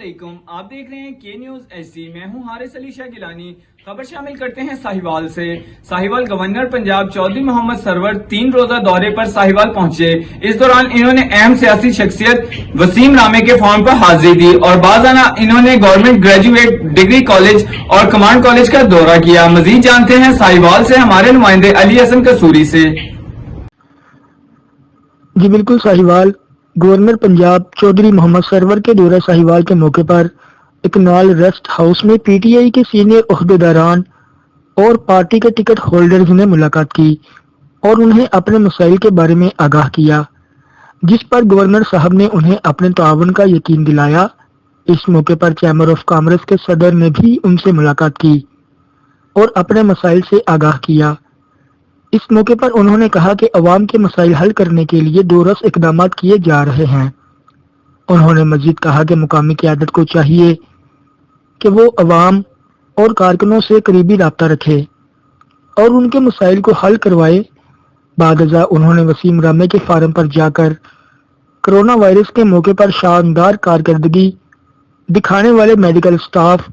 علیکم، آپ دیکھ رہے ہیں کے نیوز ایچ ڈی۔ میں ہوں حارث علی شاہ گیلانی۔ خبر شامل کرتے ہیں ساہیوال سے۔ ساہیوال گورنر پنجاب چودھری محمد سرور 3 روزہ دورے پر ساہیوال پہنچے۔ اس دوران انہوں نے اہم سیاسی شخصیت وسیم رامے کے فارم پر حاضری دی اور بعضانہ انہوں نے گورنمنٹ گریجویٹ ڈگری کالج اور کمانڈ کالج کا دورہ کیا۔ مزید جانتے ہیں ساہیوال سے ہمارے نمائندے علی حسن قصوری سے۔ جی بالکل، ساہیوال گورنر پنجاب چودھری محمد سرور کے دورہ ساہیوال کے موقع پر اکنال ریسٹ ہاؤس میں پی ٹی آئی کے سینئر عہدیداران اور پارٹی کے ٹکٹ ہولڈرز نے ملاقات کی اور انہیں اپنے مسائل کے بارے میں آگاہ کیا، جس پر گورنر صاحب نے انہیں اپنے تعاون کا یقین دلایا۔ اس موقع پر چیمبر آف کامرس کے صدر نے بھی ان سے ملاقات کی اور اپنے مسائل سے آگاہ کیا۔ اس موقع پر انہوں نے کہا کہ عوام کے مسائل حل کرنے کے لیے دو رس اقدامات کیے جا رہے ہیں۔ انہوں نے مزید کہا کہ مقامی قیادت کو چاہیے کہ وہ عوام اور کارکنوں سے قریبی رابطہ رکھے اور ان کے مسائل کو حل کروائے۔ بعد ازاں انہوں نے وسیم رامے کے فارم پر جا کر کرونا وائرس کے موقع پر شاندار کارکردگی دکھانے والے میڈیکل سٹاف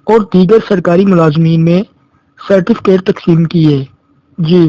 اور دیگر سرکاری ملازمین میں سرٹیفکیٹ تقسیم کیے۔ جی